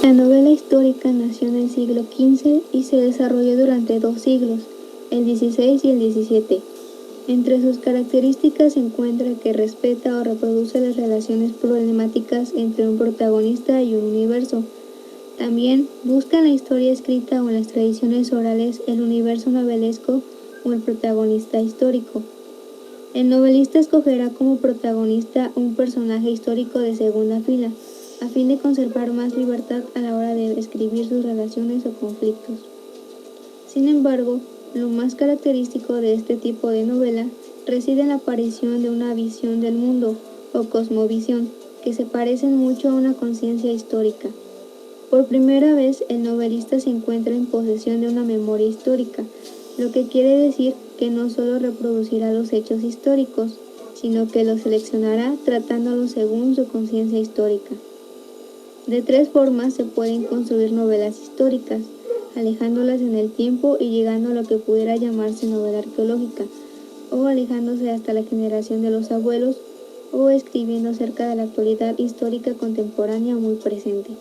La novela histórica nació en el siglo XV y se desarrolló durante 2 siglos, el XVI y el XVII. Entre sus características se encuentra que respeta o reproduce las relaciones problemáticas entre un protagonista y un universo. También busca en la historia escrita o en las tradiciones orales el universo novelesco o el protagonista histórico. El novelista escogerá como protagonista un personaje histórico de segunda fila, a fin de conservar más libertad a la hora de escribir sus relaciones o conflictos. Sin embargo, lo más característico de este tipo de novela reside en la aparición de una visión del mundo o cosmovisión que se parecen mucho a una conciencia histórica. Por primera vez, el novelista se encuentra en posesión de una memoria histórica, lo que quiere decir que no solo reproducirá los hechos históricos, sino que los seleccionará tratándolos según su conciencia histórica. De 3 formas se pueden construir novelas históricas: alejándolas en el tiempo y llegando a lo que pudiera llamarse novela arqueológica, o alejándose hasta la generación de los abuelos, o escribiendo cerca de la actualidad histórica contemporánea muy presente.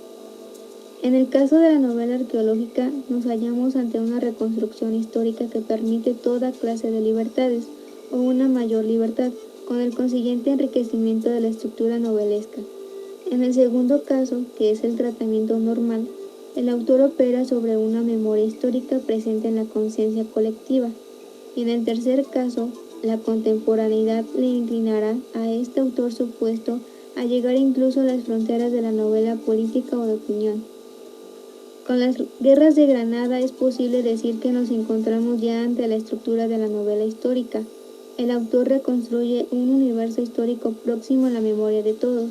En el caso de la novela arqueológica, nos hallamos ante una reconstrucción histórica que permite toda clase de libertades, o una mayor libertad, con el consiguiente enriquecimiento de la estructura novelesca. En el segundo caso, que es el tratamiento normal, el autor opera sobre una memoria histórica presente en la conciencia colectiva, y en el tercer caso, la contemporaneidad le inclinará a este autor supuesto a llegar incluso a las fronteras de la novela política o de opinión. Con las guerras de Granada es posible decir que nos encontramos ya ante la estructura de la novela histórica. El autor reconstruye un universo histórico próximo a la memoria de todos,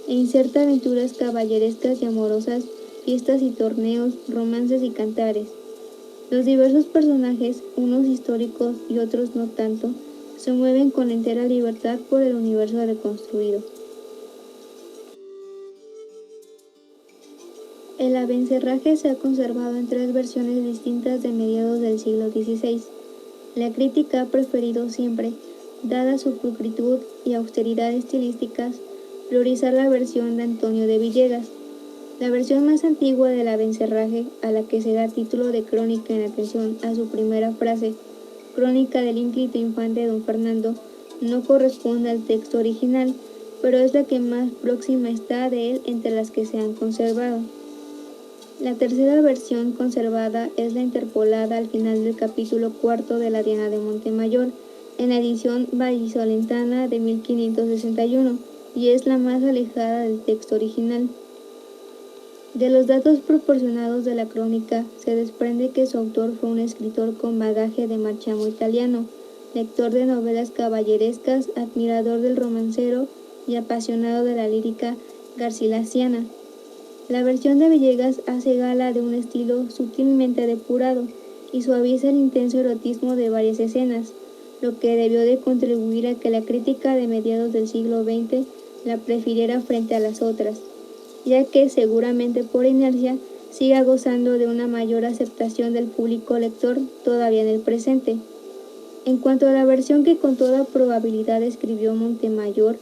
e inserta aventuras caballerescas y amorosas, fiestas y torneos, romances y cantares. Los diversos personajes, unos históricos y otros no tanto, se mueven con entera libertad por el universo reconstruido. El abencerraje se ha conservado en 3 versiones distintas de mediados del siglo XVI. La crítica ha preferido siempre, dada su pulcritud y austeridad estilísticas, priorizar la versión de Antonio de Villegas. La versión más antigua del abencerraje, a la que se da título de crónica en atención a su primera frase, crónica del ínclito infante don Fernando, no corresponde al texto original, pero es la que más próxima está de él entre las que se han conservado. La tercera versión conservada es la interpolada al final del capítulo 4 de la Diana de Montemayor, en la edición vallisolentana de 1561, y es la más alejada del texto original. De los datos proporcionados de la crónica, se desprende que su autor fue un escritor con bagaje de marchamo italiano, lector de novelas caballerescas, admirador del romancero y apasionado de la lírica garcilasiana. La versión de Villegas hace gala de un estilo sutilmente depurado y suaviza el intenso erotismo de varias escenas, lo que debió de contribuir a que la crítica de mediados del siglo XX la prefiriera frente a las otras, ya que seguramente por inercia siga gozando de una mayor aceptación del público lector todavía en el presente. En cuanto a la versión que con toda probabilidad escribió Montemayor,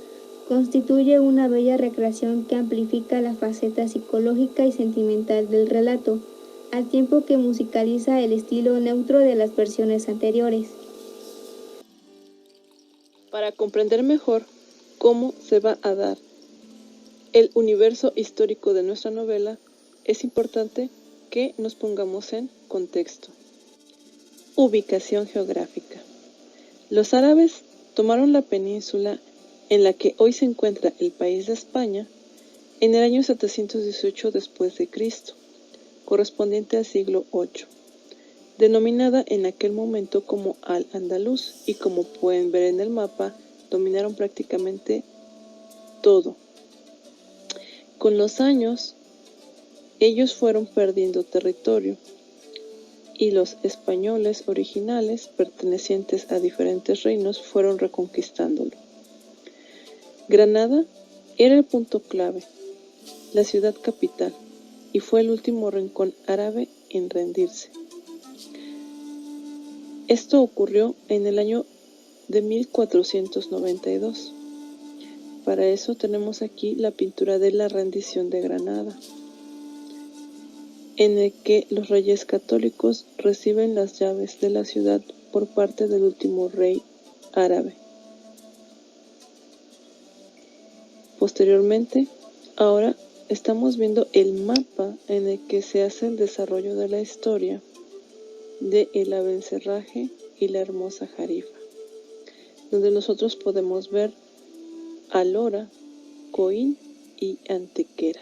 constituye una bella recreación que amplifica la faceta psicológica y sentimental del relato, al tiempo que musicaliza el estilo neutro de las versiones anteriores. Para comprender mejor cómo se va a dar el universo histórico de nuestra novela, es importante que nos pongamos en contexto. Ubicación geográfica. Los árabes tomaron la península en la que hoy se encuentra el país de España en el año 718 después de Cristo, correspondiente al siglo VIII, denominada en aquel momento como Al-Andalus, y como pueden ver en el mapa, dominaron prácticamente todo. Con los años, ellos fueron perdiendo territorio y los españoles originales, pertenecientes a diferentes reinos, fueron reconquistándolo. Granada era el punto clave, la ciudad capital, y fue el último rincón árabe en rendirse. Esto ocurrió en el año de 1492. Para eso tenemos aquí la pintura de la rendición de Granada. en el que los reyes católicos reciben las llaves de la ciudad por parte del último rey árabe. Posteriormente, ahora estamos viendo el mapa en el que se hace el desarrollo de la historia de el Abencerraje y la hermosa Jarifa, donde nosotros podemos ver a Lora, Coín y Antequera.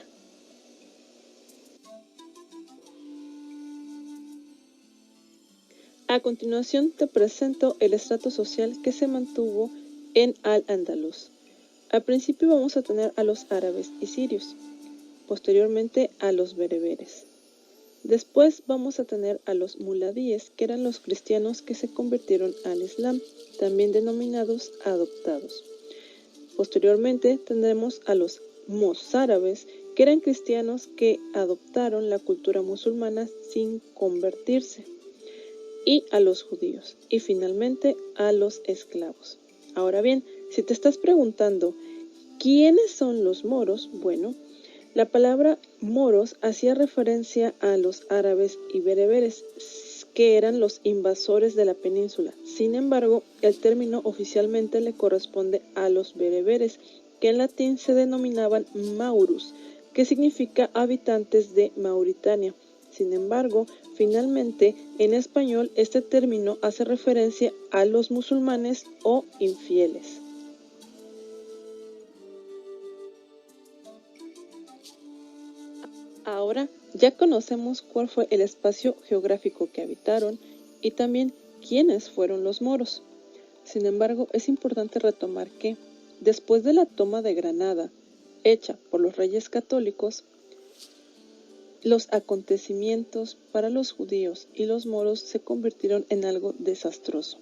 A continuación te presento el estrato social que se mantuvo en Al-Ándalus. Al principio vamos a tener a los árabes y sirios, posteriormente a los bereberes. Después vamos a tener a los muladíes, que eran los cristianos que se convirtieron al Islam, también denominados adoptados. Posteriormente tendremos a los mozárabes, que eran cristianos que adoptaron la cultura musulmana sin convertirse, y a los judíos, y finalmente a los esclavos. Ahora bien, si te estás preguntando, ¿quiénes son los moros? Bueno, la palabra moros hacía referencia a los árabes y bereberes, que eran los invasores de la península. Sin embargo, el término oficialmente le corresponde a los bereberes, que en latín se denominaban maurus, que significa habitantes de Mauritania. Sin embargo, finalmente, en español, este término hace referencia a los musulmanes o infieles. Ahora ya conocemos cuál fue el espacio geográfico que habitaron y también quiénes fueron los moros. Sin embargo, es importante retomar que, después de la toma de Granada, hecha por los reyes católicos, los acontecimientos para los judíos y los moros se convirtieron en algo desastroso,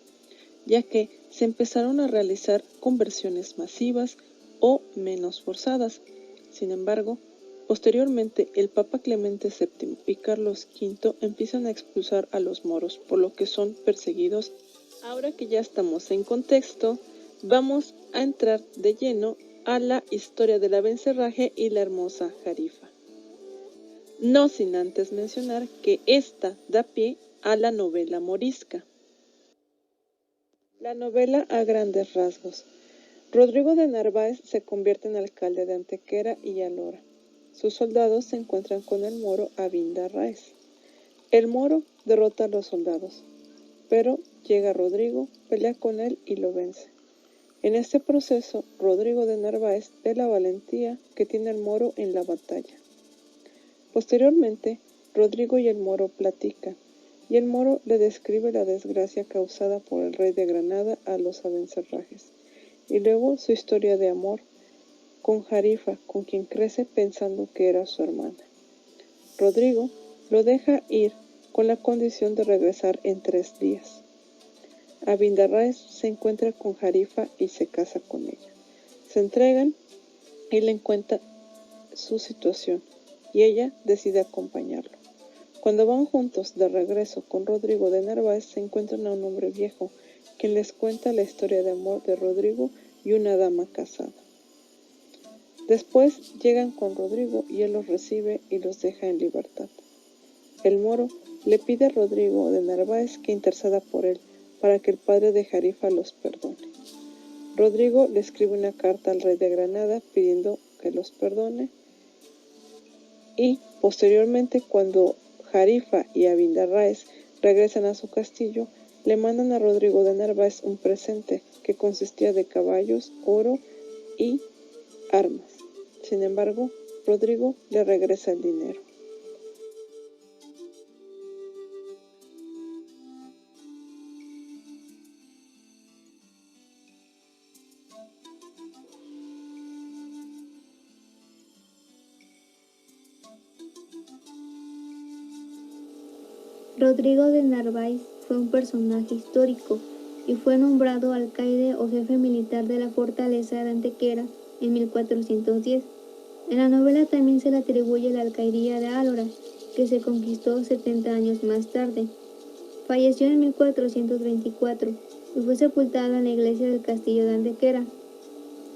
ya que se empezaron a realizar conversiones masivas o menos forzadas. Sin embargo, posteriormente el Papa Clemente VII y Carlos V empiezan a expulsar a los moros, por lo que son perseguidos. Ahora que ya estamos en contexto, vamos a entrar de lleno a la historia del Abencerraje y la hermosa Jarifa. No sin antes mencionar que esta da pie a la novela morisca. La novela a grandes rasgos. Rodrigo de Narváez se convierte en alcalde de Antequera y Alora. Sus soldados se encuentran con el moro Abindarráez. El moro derrota a los soldados, pero llega Rodrigo, pelea con él y lo vence. En este proceso, Rodrigo de Narváez ve la valentía que tiene el moro en la batalla. Posteriormente, Rodrigo y el moro platican, y el moro le describe la desgracia causada por el rey de Granada a los Abencerrajes, y luego su historia de amor con Jarifa, con quien crece pensando que era su hermana. Rodrigo lo deja ir con la condición de regresar en 3 días. Abindarráez se encuentra con Jarifa y se casa con ella. Se entregan y le cuenta su situación, y ella decide acompañarlo. Cuando van juntos de regreso con Rodrigo de Narváez, se encuentran a un hombre viejo, quien les cuenta la historia de amor de Rodrigo y una dama casada. Después llegan con Rodrigo y él los recibe y los deja en libertad. El moro le pide a Rodrigo de Narváez que interceda por él para que el padre de Jarifa los perdone. Rodrigo le escribe una carta al rey de Granada pidiendo que los perdone, y posteriormente, cuando Jarifa y Abindarráez regresan a su castillo, le mandan a Rodrigo de Narváez un presente que consistía de caballos, oro y armas. Sin embargo, Rodrigo le regresa el dinero. Rodrigo de Narváez fue un personaje histórico y fue nombrado alcaide o jefe militar de la fortaleza de Antequera en 1410. En la novela también se le atribuye la alcaidía de Alora, que se conquistó 70 años más tarde. Falleció en 1424 y fue sepultado en la iglesia del castillo de Antequera.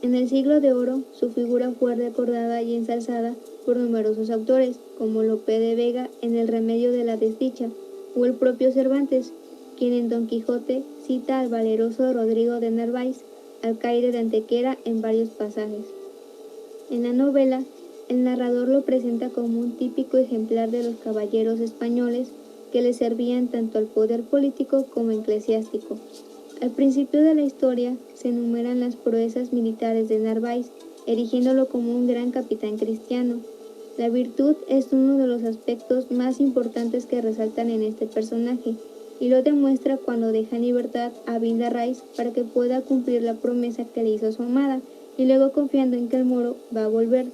En el siglo de oro, su figura fue recordada y ensalzada por numerosos autores, como Lope de Vega en El remedio de la desdicha, o el propio Cervantes, quien en Don Quijote cita al valeroso Rodrigo de Narváez, alcaide de Antequera, en varios pasajes. En la novela, el narrador lo presenta como un típico ejemplar de los caballeros españoles que le servían tanto al poder político como eclesiástico. Al principio de la historia se enumeran las proezas militares de Narváez, erigiéndolo como un gran capitán cristiano. La virtud es uno de los aspectos más importantes que resaltan en este personaje, y lo demuestra cuando deja en libertad a Vindarráiz para que pueda cumplir la promesa que le hizo a su amada, y luego confiando en que el moro va a volver.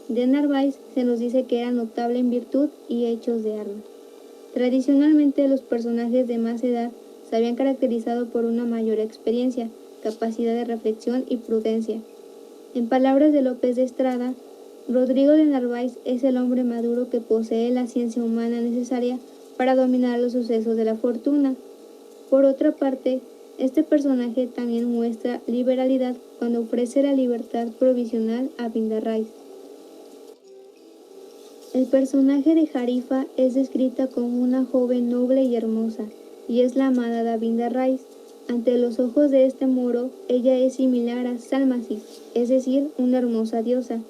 De Narváez se nos dice que era notable en virtud y hechos de armas. Tradicionalmente los personajes de más edad se habían caracterizado por una mayor experiencia, capacidad de reflexión y prudencia. En palabras de López de Estrada, Rodrigo de Narváez es el hombre maduro que posee la ciencia humana necesaria para dominar los sucesos de la fortuna. Por otra parte, este personaje también muestra liberalidad cuando ofrece la libertad provisional a Vindarráiz. El personaje de Jarifa es descrita como una joven noble y hermosa, y es la amada de Vindarráiz. Ante los ojos de este moro, ella es similar a Salmacis, es decir, una hermosa diosa.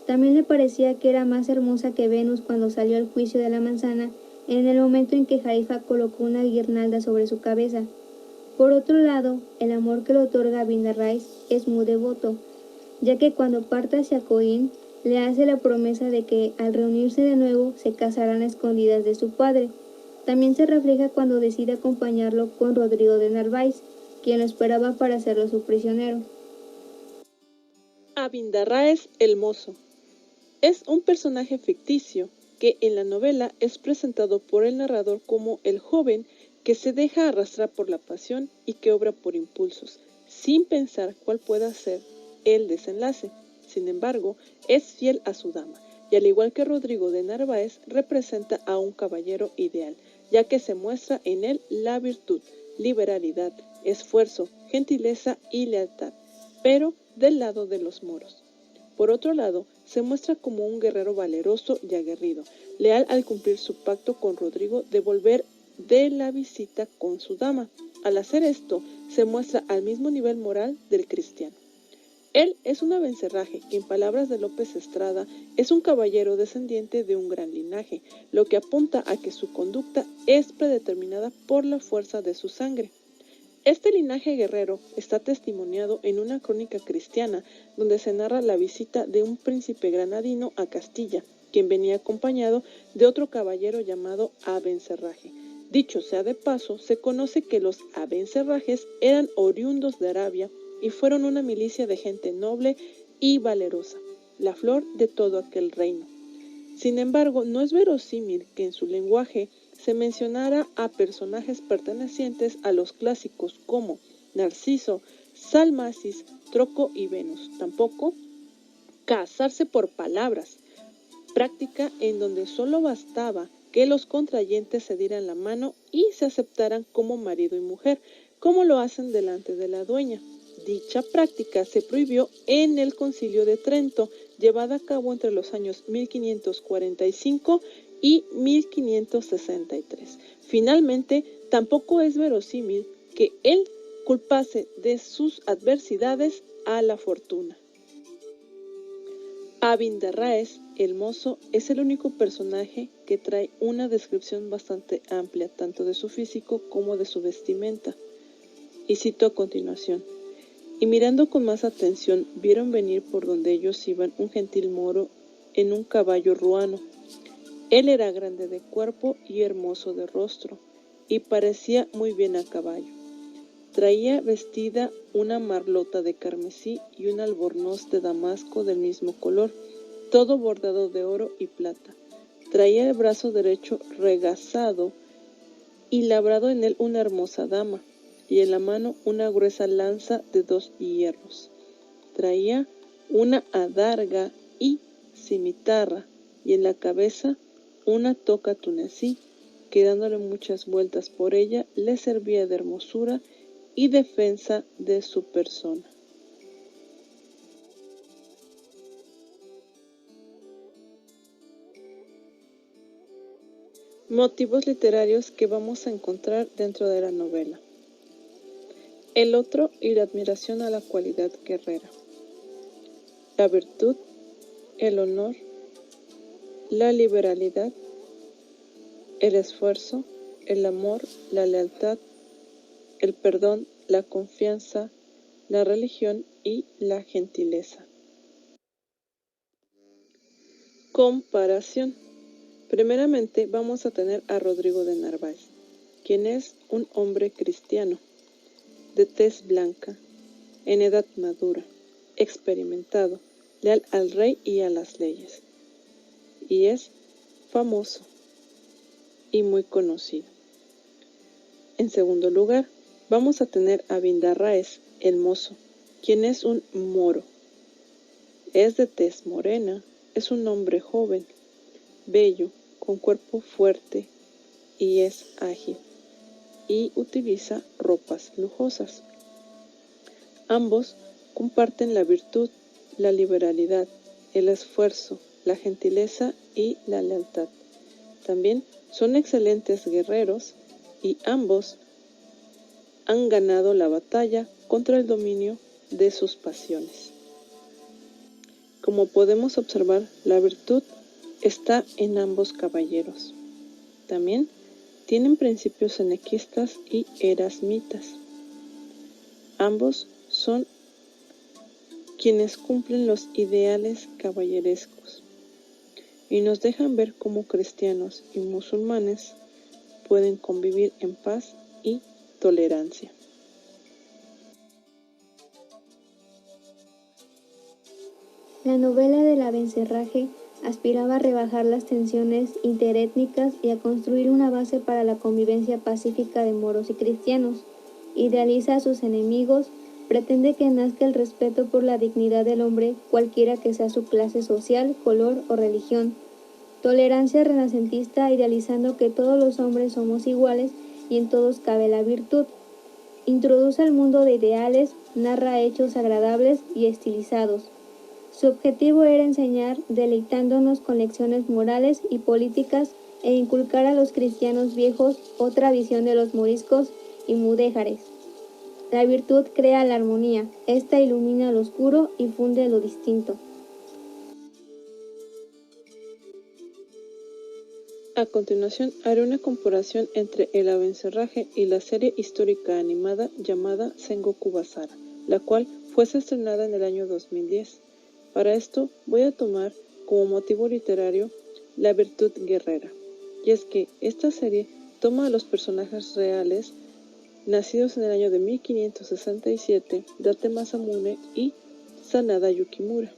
También le parecía que era más hermosa que Venus cuando salió al juicio de la manzana, en el momento en que Jarifa colocó una guirnalda sobre su cabeza. Por otro lado, el amor que le otorga a Vindarráiz es muy devoto, ya que cuando parte hacia Coín, le hace la promesa de que al reunirse de nuevo se casarán a escondidas de su padre. También se refleja cuando decide acompañarlo con Rodrigo de Narváez, quien lo esperaba para hacerlo su prisionero. Abindarráez el Mozo es un personaje ficticio que en la novela es presentado por el narrador como el joven que se deja arrastrar por la pasión y que obra por impulsos, sin pensar cuál pueda ser el desenlace. Sin embargo, es fiel a su dama, y al igual que Rodrigo de Narváez, representa a un caballero ideal, ya que se muestra en él la virtud, liberalidad, esfuerzo, gentileza y lealtad, pero del lado de los moros. Por otro lado, se muestra como un guerrero valeroso y aguerrido, leal al cumplir su pacto con Rodrigo de volver de la visita con su dama. Al hacer esto, se muestra al mismo nivel moral del cristiano. Él es un abencerraje que, en palabras de López Estrada, es un caballero descendiente de un gran linaje, lo que apunta a que su conducta es predeterminada por la fuerza de su sangre. Este linaje guerrero está testimoniado en una crónica cristiana donde se narra la visita de un príncipe granadino a Castilla, quien venía acompañado de otro caballero llamado Abencerraje. Dicho sea de paso, se conoce que los Abencerrajes eran oriundos de Arabia y fueron una milicia de gente noble y valerosa, la flor de todo aquel reino. Sin embargo, no es verosímil que en su lenguaje se mencionara a personajes pertenecientes a los clásicos como Narciso, Salmacis, Troco y Venus. Tampoco casarse por palabras, práctica en donde solo bastaba que los contrayentes se dieran la mano y se aceptaran como marido y mujer, como lo hacen delante de la dueña. Dicha práctica se prohibió en el Concilio de Trento, llevada a cabo entre los años 1545 y 1563. Finalmente, tampoco es verosímil que él culpase de sus adversidades a la fortuna. Abindarráez, el mozo, es el único personaje que trae una descripción bastante amplia, tanto de su físico como de su vestimenta. Y cito a continuación: y mirando con más atención, vieron venir por donde ellos iban un gentil moro en un caballo ruano. Él era grande de cuerpo y hermoso de rostro, y parecía muy bien a caballo. Traía vestida una marlota de carmesí y un albornoz de damasco del mismo color, todo bordado de oro y plata. Traía el brazo derecho regazado y labrado en él una hermosa dama, y en la mano una gruesa lanza de 2 hierros. Traía una adarga y cimitarra, y en la cabeza una toca tunecí, que dándole muchas vueltas por ella le servía de hermosura y defensa de su persona. Motivos literarios que vamos a encontrar dentro de la novela. El otro y la admiración a la cualidad guerrera. La virtud, el honor, la liberalidad, el esfuerzo, el amor, la lealtad, el perdón, la confianza, la religión y la gentileza. Comparación. Primeramente vamos a tener a Rodrigo de Narváez, quien es un hombre cristiano, de tez blanca, en edad madura, experimentado, leal al rey y a las leyes, y es famoso y muy conocido. En segundo lugar, vamos a tener a Vindarráez, el mozo, quien es un moro. Es de tez morena, es un hombre joven, bello, con cuerpo fuerte y es ágil, y utiliza ropas lujosas. Ambos comparten la virtud, la liberalidad, el esfuerzo, la gentileza y la lealtad. También son excelentes guerreros y ambos han ganado la batalla contra el dominio de sus pasiones. Como podemos observar, la virtud está en ambos caballeros. También tienen principios senequistas y erasmitas. Ambos son quienes cumplen los ideales caballerescos y nos dejan ver cómo cristianos y musulmanes pueden convivir en paz y tolerancia. La novela del Abencerraje aspiraba a rebajar las tensiones interétnicas y a construir una base para la convivencia pacífica de moros y cristianos. Idealiza a sus enemigos, pretende que nazca el respeto por la dignidad del hombre, cualquiera que sea su clase social, color o religión. Tolerancia renacentista, idealizando que todos los hombres somos iguales y en todos cabe la virtud. Introduce al mundo de ideales, narra hechos agradables y estilizados. Su objetivo era enseñar, deleitándonos con lecciones morales y políticas e inculcar a los cristianos viejos otra visión de los moriscos y mudéjares. La virtud crea la armonía, esta ilumina lo oscuro y funde lo distinto. A continuación haré una comparación entre El Abencerraje y la serie histórica animada llamada Sengoku Basara, la cual fue estrenada en el año 2010. Para esto voy a tomar como motivo literario la virtud guerrera, y es que esta serie toma a los personajes reales nacidos en el año de 1567, Date Masamune y Sanada Yukimura,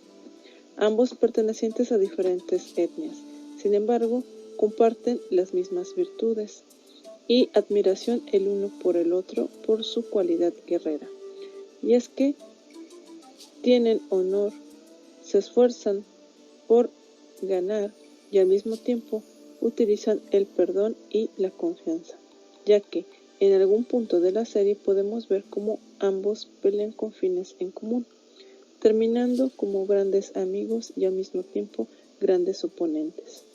ambos pertenecientes a diferentes etnias. Sin embargo, comparten las mismas virtudes y admiración el uno por el otro por su cualidad guerrera. Y es que tienen honor, se esfuerzan por ganar y al mismo tiempo utilizan el perdón y la confianza, ya que en algún punto de la serie podemos ver cómo ambos pelean con fines en común, terminando como grandes amigos y al mismo tiempo grandes oponentes.